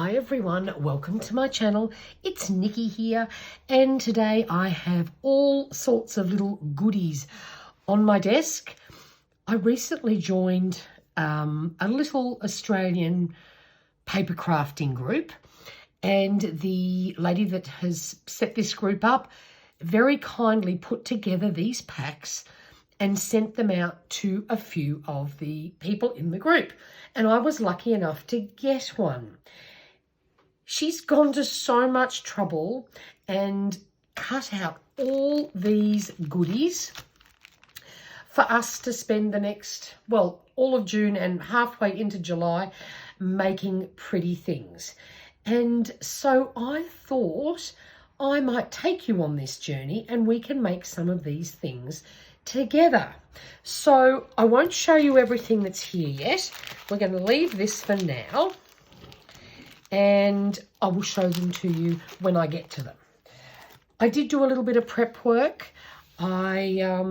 Hi everyone, welcome to my channel. It's Nikki here, and today I have all sorts of little goodies on my desk. I recently joined a little Australian paper crafting group, and the lady that has set this group up very kindly put together these packs and sent them out to a few of the people in the group, and I was lucky enough to get one. She's gone to so much trouble and cut out all these goodies for us to spend the next, well, all of June and halfway into July making pretty things. And so I thought I might take you on this journey and we can make some of these things together. So I won't show you everything that's here yet. We're going to leave this for now, and I will show them to you when I get to them. I did do a little bit of prep work. I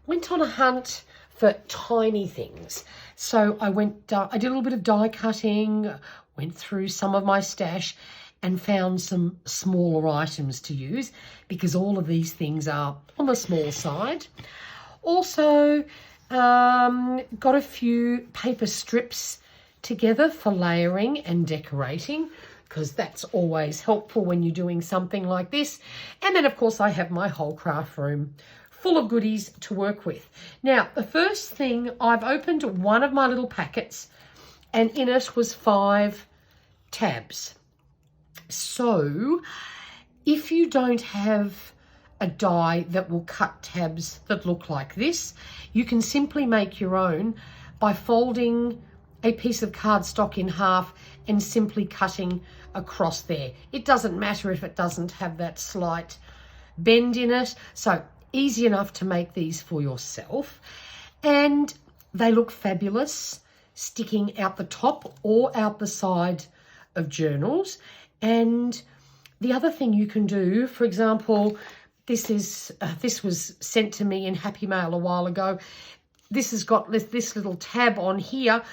went on a hunt for tiny things. So I did a little bit of die cutting, went through some of my stash and found some smaller items to use because all of these things are on the small side. Also, got a few paper strips together for layering and decorating, because that's always helpful when you're doing something like this. And then of course I have my whole craft room full of goodies to work with. Now the first thing, I've opened one of my little packets and in it was 5 tabs. So if you don't have a die that will cut tabs that look like this, you can simply make your own by folding a piece of cardstock in half and simply cutting across there. It doesn't matter if it doesn't have that slight bend in it. So easy enough to make these for yourself. And they look fabulous sticking out the top or out the side of journals. And the other thing you can do, for example, this was sent to me in Happy Mail a while ago. This has got this little tab on here,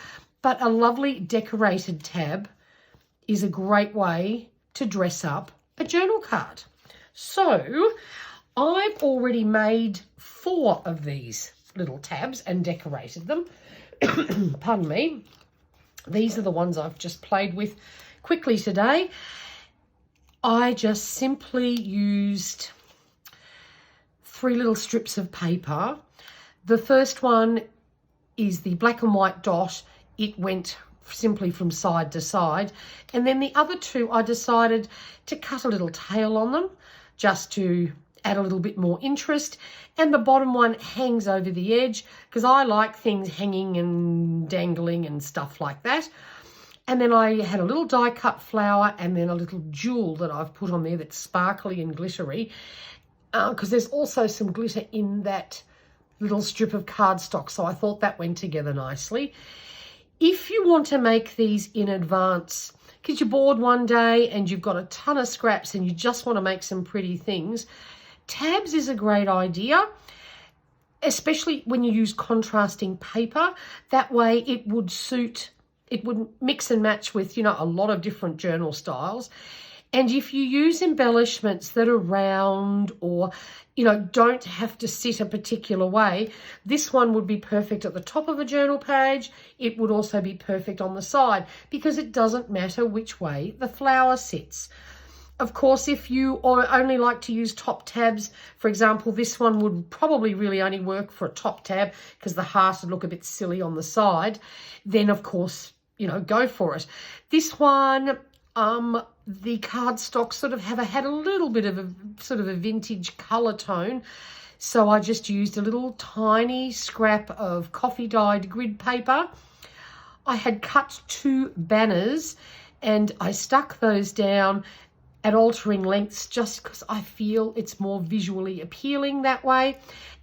but a lovely decorated tab is a great way to dress up a journal card. So I've already made 4 of these little tabs and decorated them. Pardon me. These are the ones I've just played with quickly today. I just simply used 3 little strips of paper. The first one is the black and white dot. It went simply from side to side. And then the other 2, I decided to cut a little tail on them just to add a little bit more interest. And the bottom one hangs over the edge because I like things hanging and dangling and stuff like that. And then I had a little die cut flower and then a little jewel that I've put on there that's sparkly and glittery, because there's also some glitter in that little strip of cardstock. So I thought that went together nicely. If you want to make these in advance, because you're bored one day and you've got a ton of scraps and you just want to make some pretty things, tabs is a great idea, especially when you use contrasting paper. That way it would mix and match with, a lot of different journal styles. And if you use embellishments that are round or, don't have to sit a particular way, this one would be perfect at the top of a journal page. It would also be perfect on the side because it doesn't matter which way the flower sits. Of course, if you only like to use top tabs, for example, this one would probably really only work for a top tab because the heart would look a bit silly on the side. Then, of course, go for it. This one, the cardstock sort of had a little bit of a vintage colour tone. So I just used a little tiny scrap of coffee dyed grid paper. I had cut 2 banners and I stuck those down at altering lengths just because I feel it's more visually appealing that way.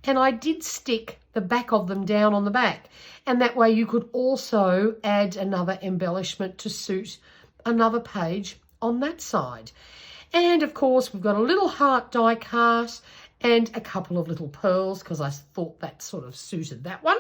And I did stick the back of them down on the back. And that way you could also add another embellishment to suit another page on that side. And of course, we've got a little heart die cast and a couple of little pearls because I thought that sort of suited that one.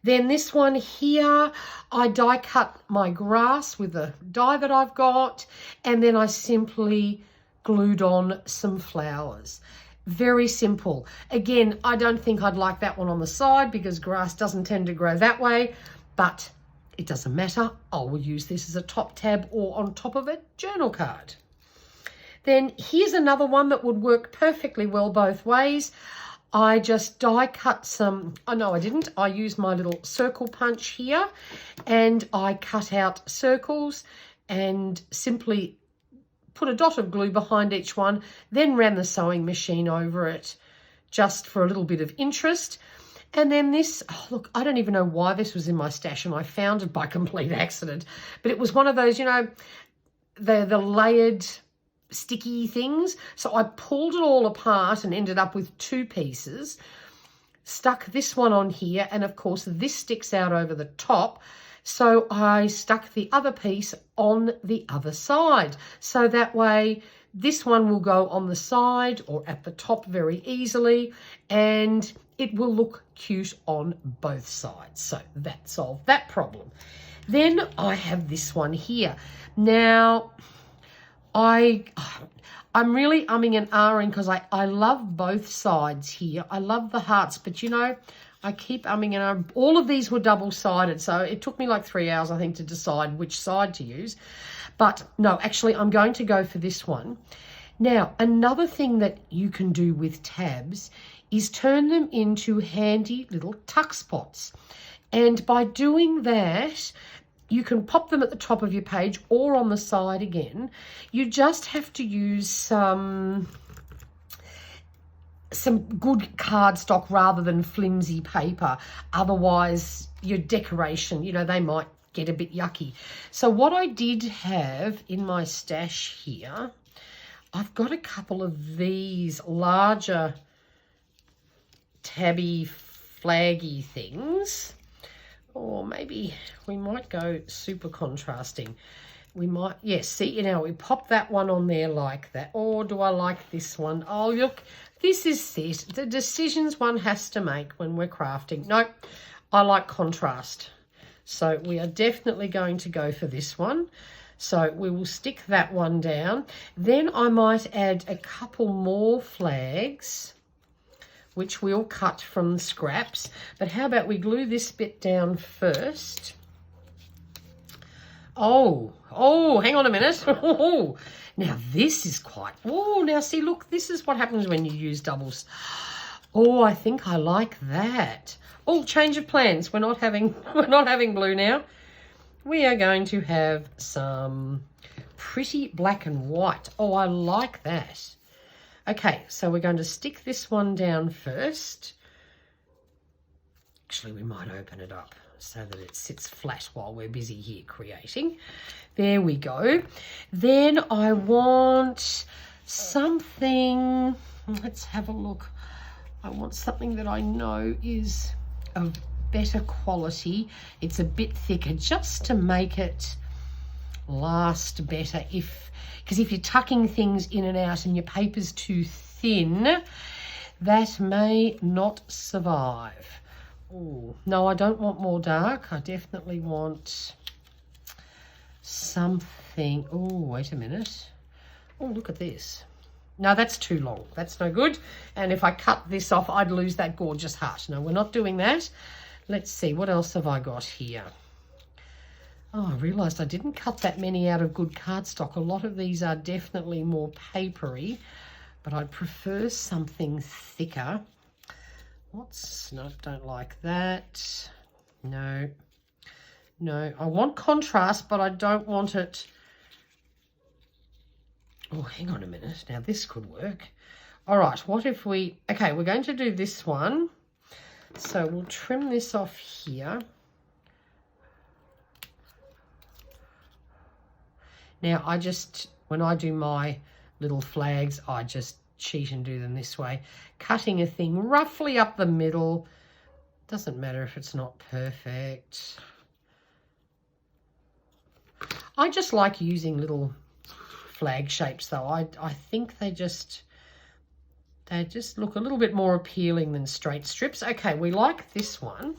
Then this one here, I die cut my grass with the die that I've got, and then I simply glued on some flowers. Very simple. Again, I don't think I'd like that one on the side because grass doesn't tend to grow that way, but it doesn't matter. I will use this as a top tab or on top of a journal card. Then here's another one that would work perfectly well both ways. I just die cut some, oh no I didn't, I used my little circle punch here and I cut out circles and simply put a dot of glue behind each one, then ran the sewing machine over it just for a little bit of interest. And then this, oh look, I don't even know why this was in my stash and I found it by complete accident, but it was one of those, you know, the layered sticky things. So I pulled it all apart and ended up with two pieces, stuck this one on here, and of course this sticks out over the top. So I stuck the other piece on the other side. So that way this one will go on the side or at the top very easily, and it will look cute on both sides. So that solved that problem. Then I have this one here. Now, I'm really umming and ahhing because I love both sides here. I love the hearts, but you know, I keep umming and ahhing. All of these were double-sided, so it took me like 3 hours, I think, to decide which side to use. But no, actually, I'm going to go for this one. Now, another thing that you can do with tabs is turn them into handy little tuck spots. And by doing that, you can pop them at the top of your page or on the side again. You just have to use some good cardstock rather than flimsy paper. Otherwise, your decoration, you know, they might get a bit yucky. So what I did have in my stash here, I've got a couple of these larger tabby flaggy things. Or maybe we might go super contrasting. We might, yes, see, you know, we pop that one on there like that. Or do I like this one? Oh, look, this is it. The decisions one has to make when we're crafting. Nope, I like contrast. So we are definitely going to go for this one. So we will stick that one down. Then I might add a couple more flags, which we'll cut from the scraps. But how about we glue this bit down first? Oh, hang on a minute. Now this is quite, now see, look, this is what happens when you use doubles. Oh, I think I like that. Oh, change of plans. We're not having blue now. We are going to have some pretty black and white. Oh, I like that. Okay, so we're going to stick this one down first. Actually, we might open it up so that it sits flat while we're busy here creating. There we go. Then I want something, let's have a look. I want something that I know is of better quality. It's a bit thicker just to make it last better. Because if you're tucking things in and out and your paper's too thin, that may not survive. Oh, no, I don't want more dark. I definitely want something. Oh, wait a minute. Oh, look at this. No, that's too long. That's no good. And if I cut this off, I'd lose that gorgeous heart. No, we're not doing that. Let's see, what else have I got here? Oh, I realised I didn't cut that many out of good cardstock. A lot of these are definitely more papery, but I'd prefer something thicker. No, don't like that. No, I want contrast, but I don't want it. Oh, hang on a minute. Now this could work. All right, what if we, okay, we're going to do this one. So we'll trim this off here. Now, when I do my little flags, I just cheat and do them this way. Cutting a thing roughly up the middle. Doesn't matter if it's not perfect. I just like using little flag shapes though. I think they just look a little bit more appealing than straight strips. Okay, we like this one.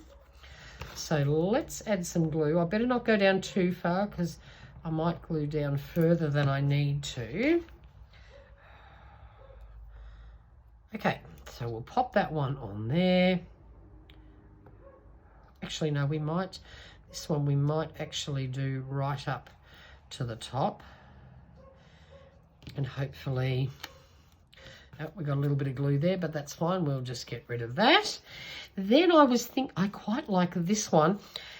So let's add some glue. I better not go down too far because I might glue down further than I need to. Okay, so we'll pop that one on there. Actually, no, this one we might actually do right up to the top. And hopefully, oh, we got a little bit of glue there, but that's fine. We'll just get rid of that. Then I quite like this one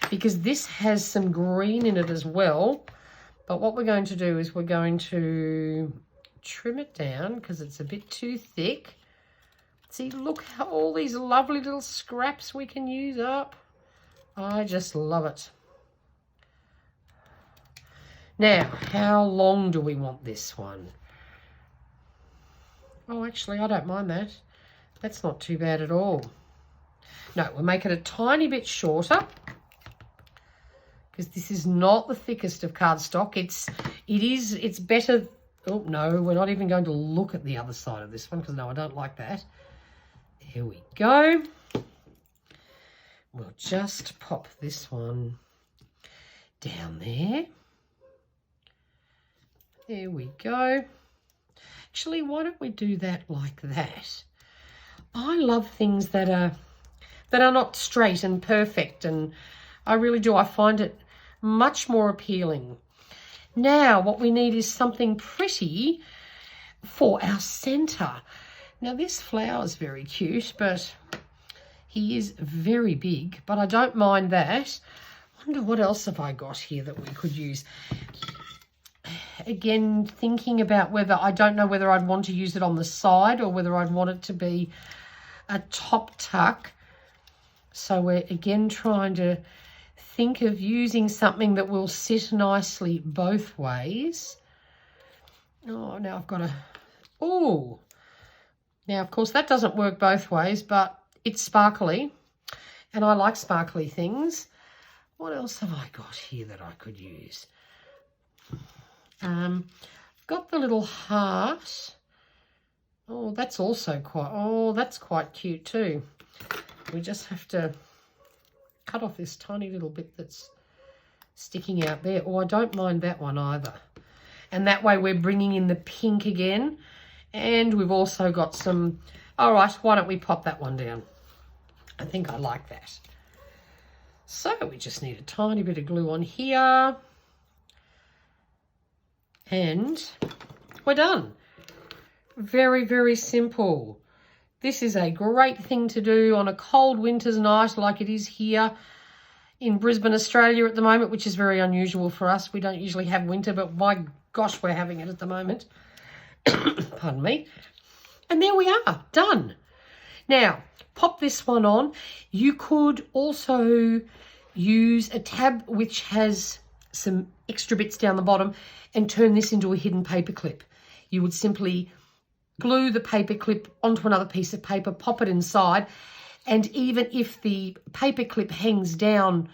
because this has some green in it as well. But what we're going to do is we're going to trim it down because it's a bit too thick. See, look how all these lovely little scraps we can use up. I just love it. Now, how long do we want this one? Oh, actually, I don't mind that. That's not too bad at all. No, we'll make it a tiny bit shorter because this is not the thickest of cardstock. It's better. Oh, no, we're not even going to look at the other side of this one because, no, I don't like that. Here we go. We'll just pop this one down there. There we go. Actually, why don't we do that like that? I love things that are not straight and perfect, and I really do. I find it much more appealing. Now, what we need is something pretty for our centre. Now, this flower is very cute, but he is very big, but I don't mind that. I wonder what else have I got here that we could use. Again, thinking about whether, I don't know whether I'd want to use it on the side or whether I'd want it to be a top tuck. So we're again trying to think of using something that will sit nicely both ways. Oh, now I've got to, oh. Now, of course, that doesn't work both ways, but it's sparkly, and I like sparkly things. What else have I got here that I could use? Got the little heart. Oh, that's also that's quite cute too. We just have to cut off this tiny little bit that's sticking out there. Oh, I don't mind that one either. And that way we're bringing in the pink again. And we've also got some, all right, why don't we pop that one down? I think I like that. So we just need a tiny bit of glue on here. And we're done. Very, very simple. This is a great thing to do on a cold winter's night like it is here in Brisbane, Australia at the moment, which is very unusual for us. We don't usually have winter, but my gosh, we're having it at the moment. Pardon me. And there we are, done. Now, pop this one on. You could also use a tab which has some extra bits down the bottom and turn this into a hidden paper clip. You would simply glue the paper clip onto another piece of paper, pop it inside, and even if the paper clip hangs down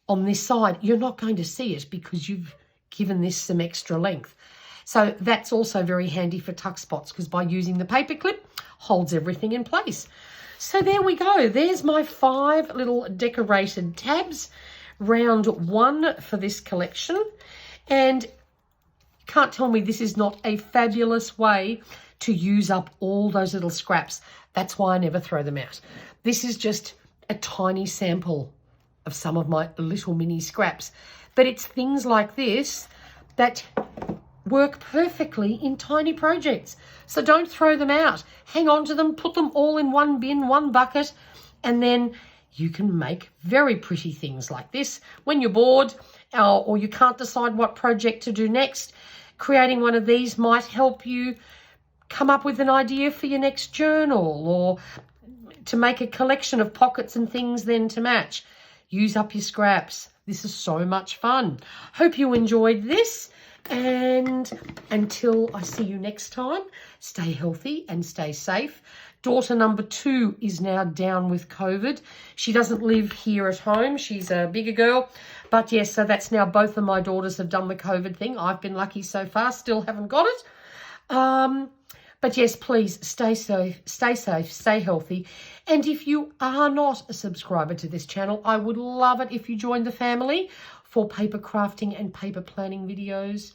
on this side, you're not going to see it because you've given this some extra length. So that's also very handy for tuck spots because by using the paper clip, holds everything in place. So there we go. There's my 5 little decorated tabs, round 1 for this collection. And you can't tell me this is not a fabulous way to use up all those little scraps. That's why I never throw them out. This is just a tiny sample of some of my little mini scraps. But it's things like this that work perfectly in tiny projects. So don't throw them out. Hang on to them, put them all in one bin, one bucket, and then you can make very pretty things like this. When you're bored or you can't decide what project to do next, creating one of these might help you come up with an idea for your next journal or to make a collection of pockets and things then to match. Use up your scraps. This is so much fun. Hope you enjoyed this. And until I see you next time, stay healthy and stay safe. Daughter number 2 is now down with COVID. She doesn't live here at home. She's a bigger girl. But yes, so that's now both of my daughters have done the COVID thing. I've been lucky so far, still haven't got it. But But yes, please stay safe, stay healthy. And if you are not a subscriber to this channel, I would love it if you joined the family for paper crafting and paper planning videos.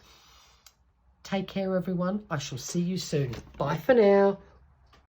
Take care, everyone. I shall see you soon. Bye for now.